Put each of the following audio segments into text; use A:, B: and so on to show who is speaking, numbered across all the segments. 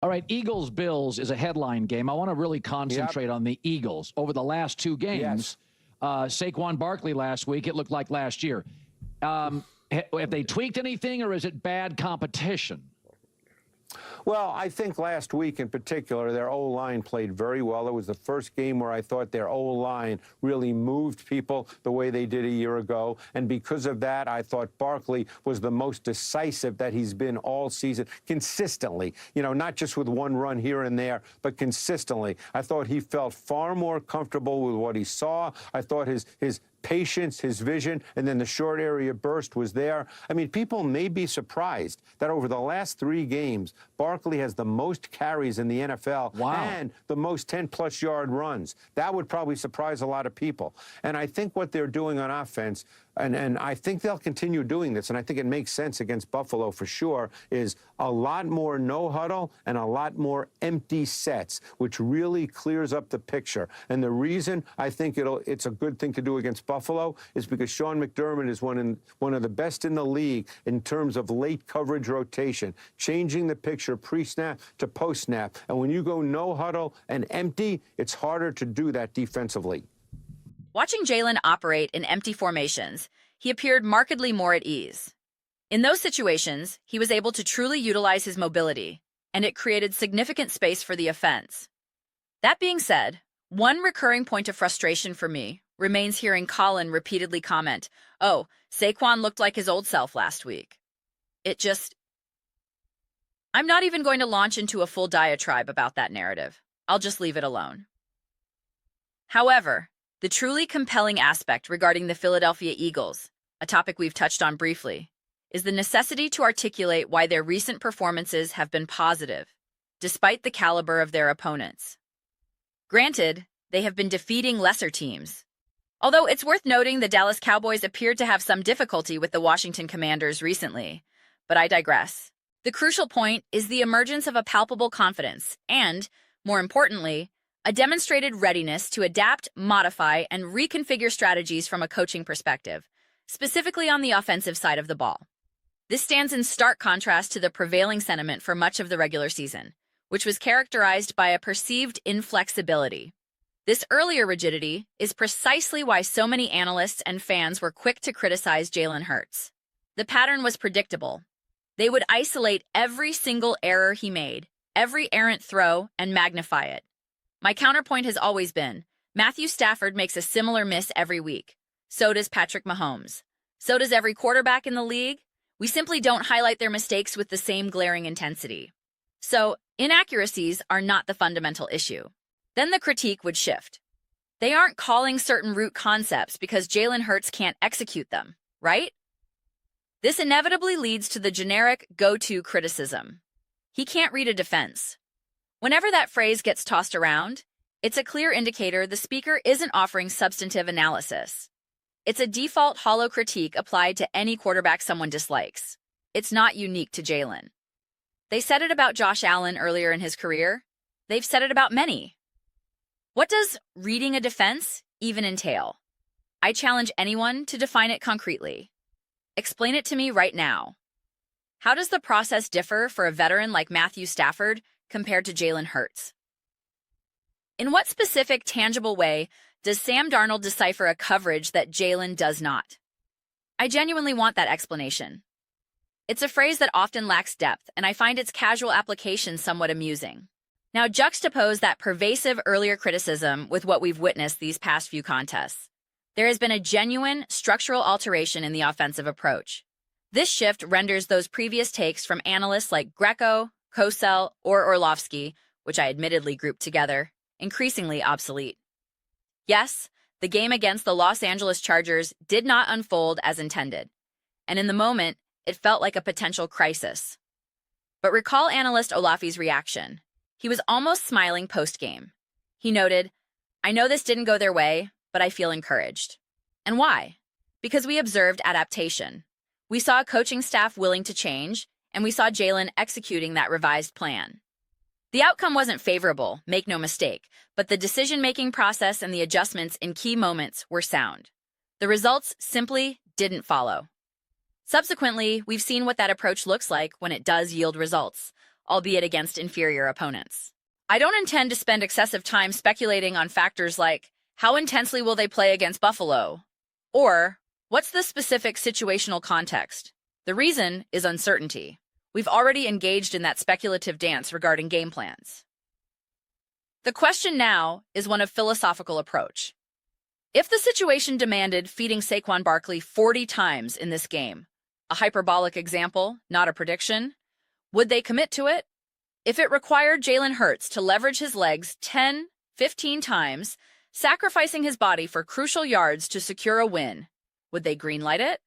A: All right, Eagles-Bills is a headline game. I want to really concentrate on the Eagles. Over the last two games, Saquon Barkley last week, it looked like last year. Have they tweaked anything, or is it bad competition?
B: Well, I think last week in particular, their O-line played very well. It was the first game where I thought their O-line really moved people the way they did a year ago. And because of that, I thought Barkley was the most decisive that he's been all season, consistently. You know, not just with one run here and there, but consistently. I thought he felt far more comfortable with what he saw. I thought his patience, his vision, and then the short area burst was there. I mean, people may be surprised that over the last 3 games, Barkley has the most carries in the NFL and the most 10-plus yard runs. That would probably surprise a lot of people. And I think what they're doing on offense, and I think they'll continue doing this, and I think it makes sense against Buffalo for sure, is a lot more no huddle and a lot more empty sets, which really clears up the picture. And the reason I think it's a good thing to do against Buffalo is because Sean McDermott is one of the best in the league in terms of late coverage rotation, changing the picture pre-snap to post-snap. And when you go no huddle and empty, it's harder to do that defensively.
C: Watching Jalen operate in empty formations, he appeared markedly more at ease. In those situations, he was able to truly utilize his mobility, and it created significant space for the offense. That being said, one recurring point of frustration for me remains hearing Colin repeatedly comment, "Oh, Saquon looked like his old self last week." I'm not even going to launch into a full diatribe about that narrative. I'll just leave it alone. However, the truly compelling aspect regarding the Philadelphia Eagles, a topic we've touched on briefly, is the necessity to articulate why their recent performances have been positive, despite the caliber of their opponents. Granted, they have been defeating lesser teams. Although it's worth noting the Dallas Cowboys appeared to have some difficulty with the Washington Commanders recently, but I digress. The crucial point is the emergence of a palpable confidence and, more importantly, a demonstrated readiness to adapt, modify, and reconfigure strategies from a coaching perspective, specifically on the offensive side of the ball. This stands in stark contrast to the prevailing sentiment for much of the regular season, which was characterized by a perceived inflexibility. This earlier rigidity is precisely why so many analysts and fans were quick to criticize Jalen Hurts. The pattern was predictable. They would isolate every single error he made, every errant throw, and magnify it. My counterpoint has always been, Matthew Stafford makes a similar miss every week. So does Patrick Mahomes. So does every quarterback in the league. We simply don't highlight their mistakes with the same glaring intensity. So, inaccuracies are not the fundamental issue. Then the critique would shift. They aren't calling certain root concepts because Jalen Hurts can't execute them, right? This inevitably leads to the generic go-to criticism. He can't read a defense. Whenever that phrase gets tossed around, it's a clear indicator the speaker isn't offering substantive analysis. It's a default hollow critique applied to any quarterback someone dislikes. It's not unique to Jalen. They said it about Josh Allen earlier in his career. They've said it about many. What does reading a defense even entail? I challenge anyone to define it concretely. Explain it to me right now. How does the process differ for a veteran like Matthew Stafford compared to Jalen Hurts? In what specific, tangible way does Sam Darnold decipher a coverage that Jalen does not? I genuinely want that explanation. It's a phrase that often lacks depth, and I find its casual application somewhat amusing. Now juxtapose that pervasive earlier criticism with what we've witnessed these past few contests. There has been a genuine structural alteration in the offensive approach. This shift renders those previous takes from analysts like Greco, Kosel, or Orlovsky, which I admittedly grouped together, increasingly obsolete. Yes, the game against the Los Angeles Chargers did not unfold as intended, and in the moment, it felt like a potential crisis. But recall analyst Olafi's reaction. He was almost smiling post-game. He noted, "I know this didn't go their way, but I feel encouraged." And why? Because we observed adaptation. We saw a coaching staff willing to change, and we saw Jalen executing that revised plan. The outcome wasn't favorable, make no mistake, but the decision-making process and the adjustments in key moments were sound. The results simply didn't follow. Subsequently, we've seen what that approach looks like when it does yield results, albeit against inferior opponents. I don't intend to spend excessive time speculating on factors like how intensely will they play against Buffalo, or what's the specific situational context. The reason is uncertainty. We've already engaged in that speculative dance regarding game plans. The question now is one of philosophical approach. If the situation demanded feeding Saquon Barkley 40 times in this game, a hyperbolic example, not a prediction, would they commit to it? If it required Jalen Hurts to leverage his legs 10, 15 times, sacrificing his body for crucial yards to secure a win, would they greenlight it?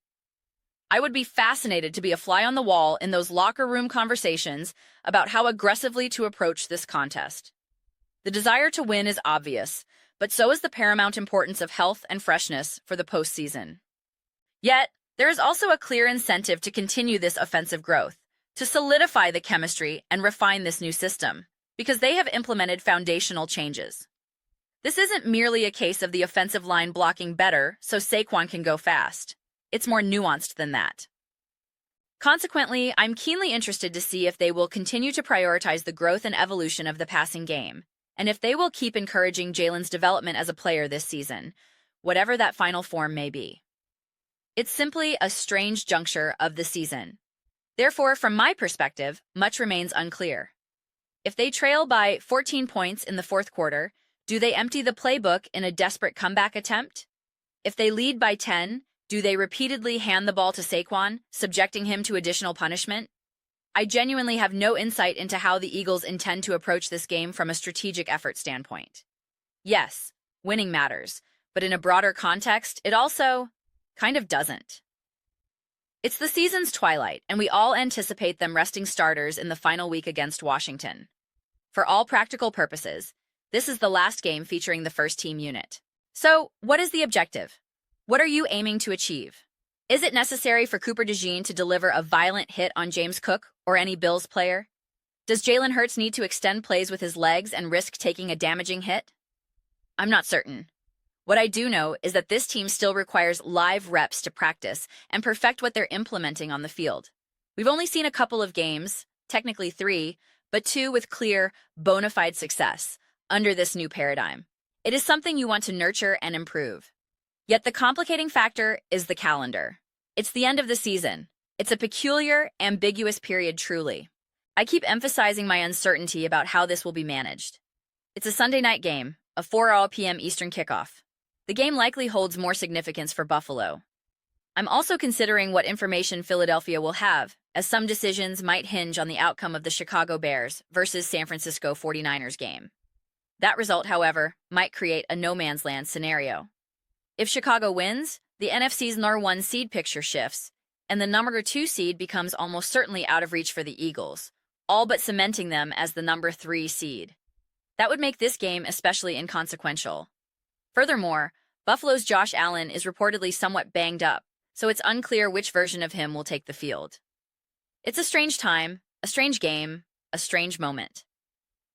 C: I would be fascinated to be a fly on the wall in those locker room conversations about how aggressively to approach this contest. The desire to win is obvious, but so is the paramount importance of health and freshness for the postseason. Yet, there is also a clear incentive to continue this offensive growth, to solidify the chemistry and refine this new system, because they have implemented foundational changes. This isn't merely a case of the offensive line blocking better so Saquon can go fast. It's more nuanced than that. Consequently, I'm keenly interested to see if they will continue to prioritize the growth and evolution of the passing game, and if they will keep encouraging Jalen's development as a player this season, whatever that final form may be. It's simply a strange juncture of the season. Therefore, from my perspective, much remains unclear. If they trail by 14 points in the fourth quarter, do they empty the playbook in a desperate comeback attempt? If they lead by 10, do they repeatedly hand the ball to Saquon, subjecting him to additional punishment? I genuinely have no insight into how the Eagles intend to approach this game from a strategic effort standpoint. Yes, winning matters, but in a broader context, it also kind of doesn't. It's the season's twilight, and we all anticipate them resting starters in the final week against Washington. For all practical purposes, this is the last game featuring the first-team unit. So, what is the objective? What are you aiming to achieve? Is it necessary for Cooper DeJean to deliver a violent hit on James Cook or any Bills player? Does Jalen Hurts need to extend plays with his legs and risk taking a damaging hit? I'm not certain. What I do know is that this team still requires live reps to practice and perfect what they're implementing on the field. We've only seen a couple of games, technically 3, but 2 with clear, bona fide success under this new paradigm. It is something you want to nurture and improve. Yet the complicating factor is the calendar. It's the end of the season. It's a peculiar, ambiguous period truly. I keep emphasizing my uncertainty about how this will be managed. It's a Sunday night game, a 4 p.m. Eastern kickoff. The game likely holds more significance for Buffalo. I'm also considering what information Philadelphia will have, as some decisions might hinge on the outcome of the Chicago Bears versus San Francisco 49ers game. That result, however, might create a no-man's land scenario. If Chicago wins, the NFC's number 1 seed picture shifts, and the number 2 seed becomes almost certainly out of reach for the Eagles, all but cementing them as the number 3 seed. That would make this game especially inconsequential. Furthermore, Buffalo's Josh Allen is reportedly somewhat banged up, so it's unclear which version of him will take the field. It's a strange time, a strange game, a strange moment.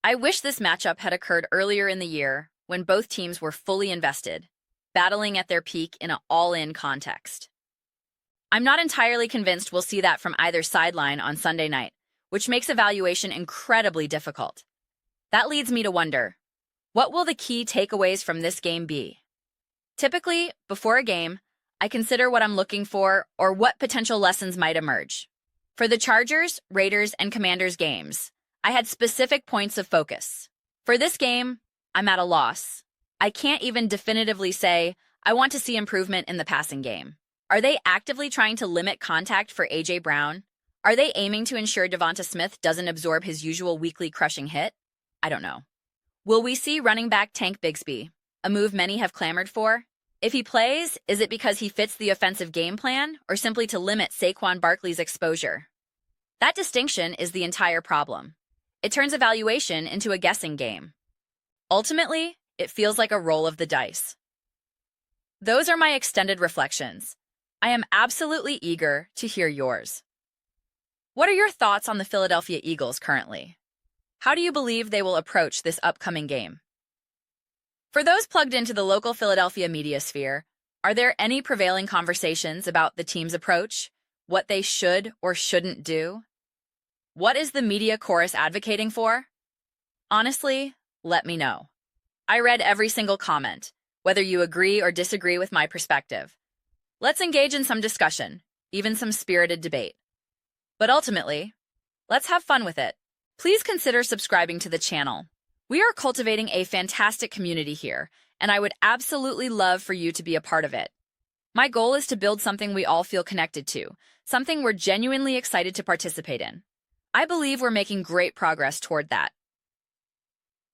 C: I wish this matchup had occurred earlier in the year when both teams were fully invested, battling at their peak in an all-in context. I'm not entirely convinced we'll see that from either sideline on Sunday night, which makes evaluation incredibly difficult. That leads me to wonder, what will the key takeaways from this game be? Typically, before a game, I consider what I'm looking for or what potential lessons might emerge. For the Chargers, Raiders, and Commanders games, I had specific points of focus. For this game, I'm at a loss. I can't even definitively say, I want to see improvement in the passing game. Are they actively trying to limit contact for A.J. Brown? Are they aiming to ensure Devonta Smith doesn't absorb his usual weekly crushing hit? I don't know. Will we see running back Tank Bigsby, a move many have clamored for? If he plays, is it because he fits the offensive game plan or simply to limit Saquon Barkley's exposure? That distinction is the entire problem. It turns evaluation into a guessing game. Ultimately, it feels like a roll of the dice. Those are my extended reflections. I am absolutely eager to hear yours. What are your thoughts on the Philadelphia Eagles currently? How do you believe they will approach this upcoming game? For those plugged into the local Philadelphia media sphere, are there any prevailing conversations about the team's approach, what they should or shouldn't do? What is the media chorus advocating for? Honestly, let me know. I read every single comment, whether you agree or disagree with my perspective. Let's engage in some discussion, even some spirited debate. But ultimately, let's have fun with it. Please consider subscribing to the channel. We are cultivating a fantastic community here, and I would absolutely love for you to be a part of it. My goal is to build something we all feel connected to, something we're genuinely excited to participate in. I believe we're making great progress toward that.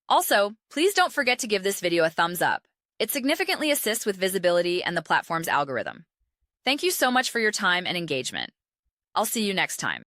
C: Also, please don't forget to give this video a thumbs up. It significantly assists with visibility and the platform's algorithm. Thank you so much for your time and engagement. I'll see you next time.